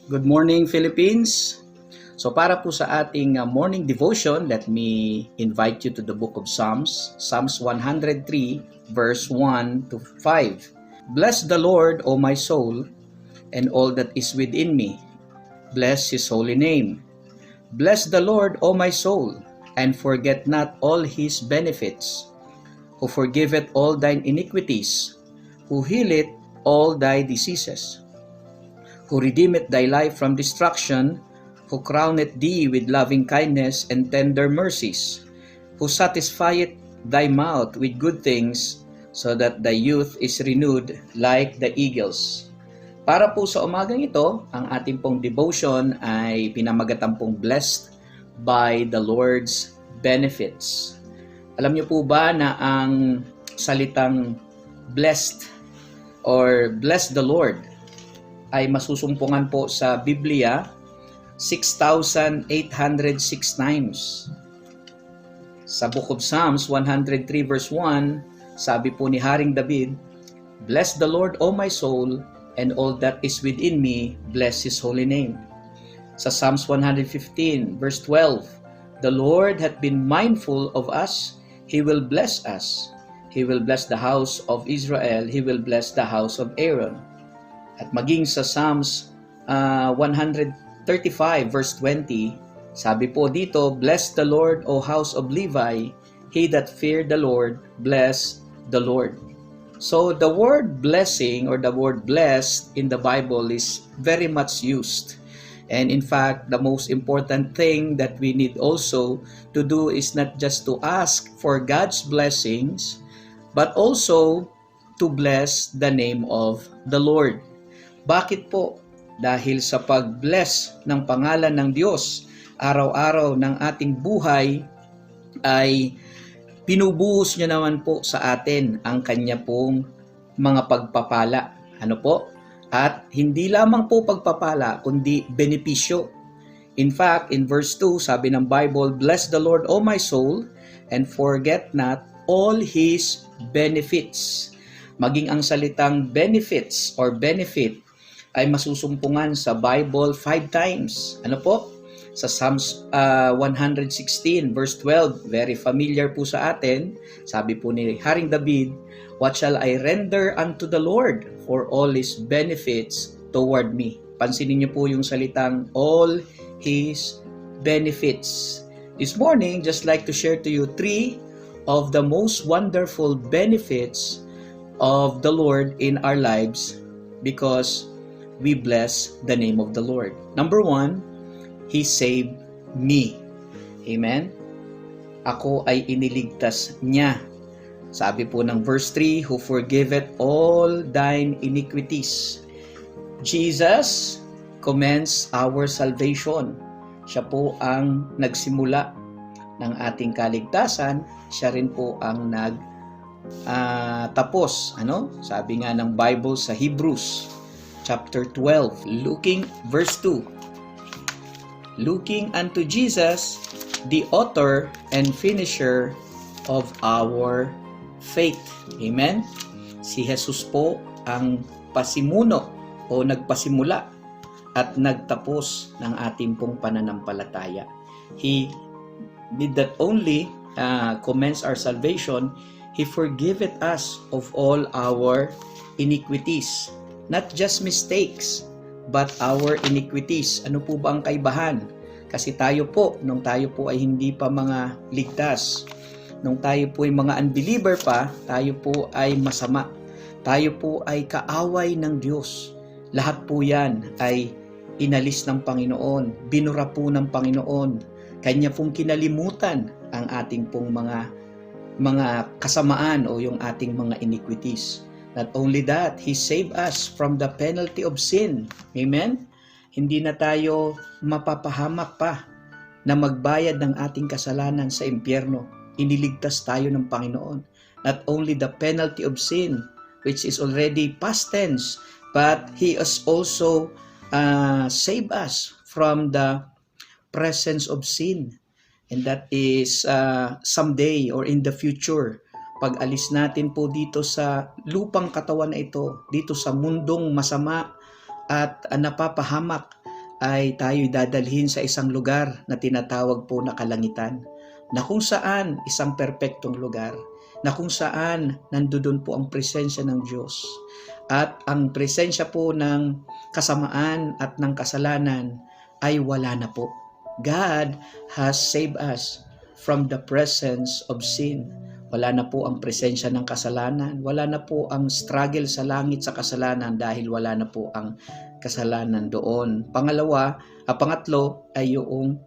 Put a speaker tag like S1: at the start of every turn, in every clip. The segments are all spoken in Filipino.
S1: Good morning, Philippines! So para po sa ating morning devotion, let me invite you to the book of Psalms, Psalms 103, verse 1 to 5. Bless the Lord, O my soul, and all that is within me. Bless His holy name. Bless the Lord, O my soul, and forget not all His benefits, who forgiveth all thine iniquities, who healeth all thy diseases, who redeemeth thy life from destruction, who crowneth thee with loving kindness and tender mercies, who satisfieth thy mouth with good things, so that thy youth is renewed like the eagles. Para po sa umagang ito, ang ating pong devotion ay pinamagatan pong blessed by the Lord's benefits. Alam niyo po ba na ang salitang blessed or bless the Lord ay masusumpungan po sa Biblia 6,806 times. Sa Book of Psalms 103 verse 1, sabi po ni Haring David, "Bless the Lord, O my soul, and all that is within me, bless His holy name." Sa Psalms 115 verse 12, "The Lord hath been mindful of us, He will bless us. He will bless the house of Israel, He will bless the house of Aaron." At maging sa Psalms 135 verse 20, sabi po dito, "Bless the Lord, O house of Levi, he that fear the Lord, bless the Lord." So the word blessing or the word blessed in the Bible is very much used. And in fact, the most important thing that we need also to do is not just to ask for God's blessings, but also to bless the name of the Lord. Bakit po? Dahil sa pag-bless ng pangalan ng Diyos, araw-araw ng ating buhay ay pinubuhos niya naman po sa atin ang kanya pong mga pagpapala. Ano po? At hindi lamang po pagpapala, kundi benepisyo. In fact, in verse 2, sabi ng Bible, "Bless the Lord, O my soul, and forget not all His benefits." Maging ang salitang benefits or benefit ay masusumpungan sa Bible 5 times. Ano po? Sa Psalms 116 verse 12, very familiar po sa atin. Sabi po ni Haring David, "What shall I render unto the Lord for all His benefits toward me?" Pansinin niyo po yung salitang all His benefits. This morning, just like to share to you 3 of the most wonderful benefits of the Lord in our lives because we bless the name of the Lord. Number 1, He saved me. Amen? Ako ay iniligtas niya. Sabi po ng verse 3, "Who forgiveth all thine iniquities." Jesus commends our salvation. Siya po ang nagsimula ng ating kaligtasan. Siya rin po ang tapos. Sabi nga ng Bible sa Hebrews chapter 12, verse 2. "Looking unto Jesus, the author and finisher of our faith." Amen? Si Jesus po ang pasimuno o nagpasimula at nagtapos ng ating pong pananampalataya. He did not only commends our salvation, He forgiveth us of all our iniquities. Not just mistakes, but our iniquities. Ano po ba ang kaibahan? Kasi tayo po, nung tayo po ay hindi pa mga ligtas, nung tayo po ay mga unbeliever pa, tayo po ay masama. Tayo po ay kaaway ng Diyos. Lahat po yan ay inalis ng Panginoon, binura po ng Panginoon. Kanya pong kinalimutan ang ating pong mga kasamaan o yung ating mga iniquities. Not only that, He saved us from the penalty of sin. Amen? Hindi na tayo mapapahamak pa na magbayad ng ating kasalanan sa impyerno. Iniligtas tayo ng Panginoon. Not only the penalty of sin, which is already past tense, but He has also saved us from the presence of sin. And that is someday or in the future, pag alis natin po dito sa lupang katawan na ito, dito sa mundong masama at napapahamak, ay tayo'y dadalhin sa isang lugar na tinatawag po na kalangitan, na kung saan isang perpektong lugar, na kung saan nandoon po ang presensya ng Diyos. At ang presensya po ng kasamaan at ng kasalanan ay wala na po. God has saved us from the presence of sin. Wala na po ang presensya ng kasalanan. Wala na po ang struggle sa langit sa kasalanan dahil wala na po ang kasalanan doon. Pangatlo ay yung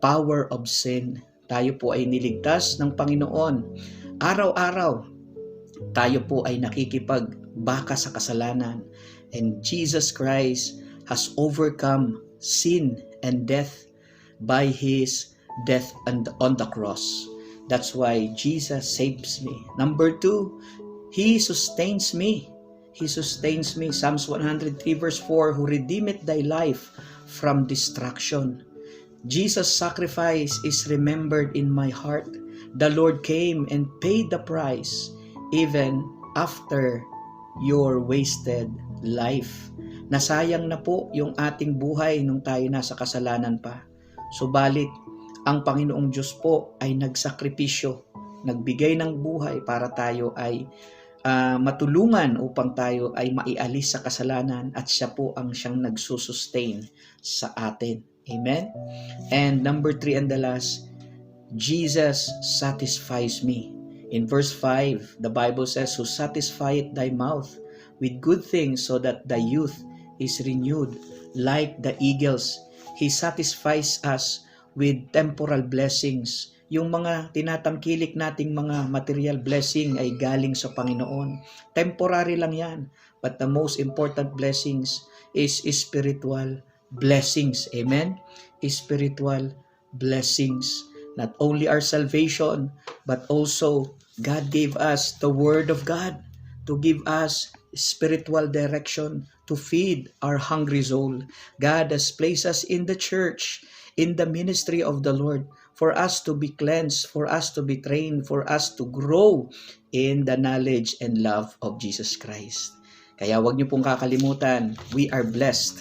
S1: power of sin. Tayo po ay niligtas ng Panginoon. Araw-araw, tayo po ay nakikipagbaka sa kasalanan. And Jesus Christ has overcome sin and death by His death on the cross. That's why Jesus saves me. Number 2, He sustains me. He sustains me. Psalms 103 verse 4, who redeemeth thy life from destruction. Jesus' sacrifice is remembered in my heart. The Lord came and paid the price even after your wasted life. Nasayang na po yung ating buhay nung tayo nasa kasalanan pa. Subalit, ang Panginoong Diyos po ay nagsakripisyo, nagbigay ng buhay para tayo ay matulungan upang tayo ay maialis sa kasalanan at siya po ang siyang nagsusustain sa atin. Amen? And number 3 and the last, Jesus satisfies me. In verse 5, the Bible says, who satisfieth thy mouth with good things so that thy youth is renewed like the eagles. He satisfies us with temporal blessings. Yung mga tinatangkilik nating mga material blessing ay galing sa Panginoon. Temporary lang yan. But the most important blessings is spiritual blessings. Amen? Spiritual blessings. Not only our salvation, but also God gave us the Word of God to give us spiritual direction to feed our hungry soul. God has placed us in the church, in the ministry of the Lord, for us to be cleansed, for us to be trained, for us to grow in the knowledge and love of Jesus Christ. Kaya wag niyo pong kakalimutan, we are blessed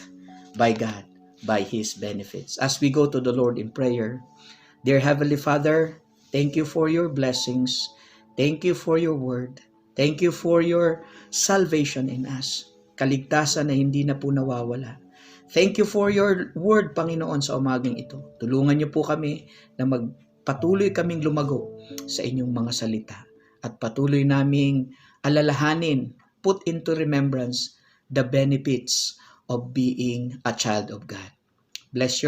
S1: by God, by His benefits. As we go to the Lord in prayer, dear Heavenly Father, thank you for your blessings. Thank you for your word. Thank you for your salvation in us. Kaligtasan na hindi na po nawawala. Thank you for your word, Panginoon, sa umagang ito. Tulungan niyo po kami na patuloy kaming lumago sa inyong mga salita at patuloy naming alalahanin, put into remembrance the benefits of being a child of God. Bless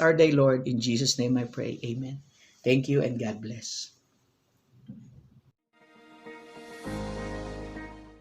S1: our day, Lord. In Jesus' name I pray. Amen. Thank you and God bless.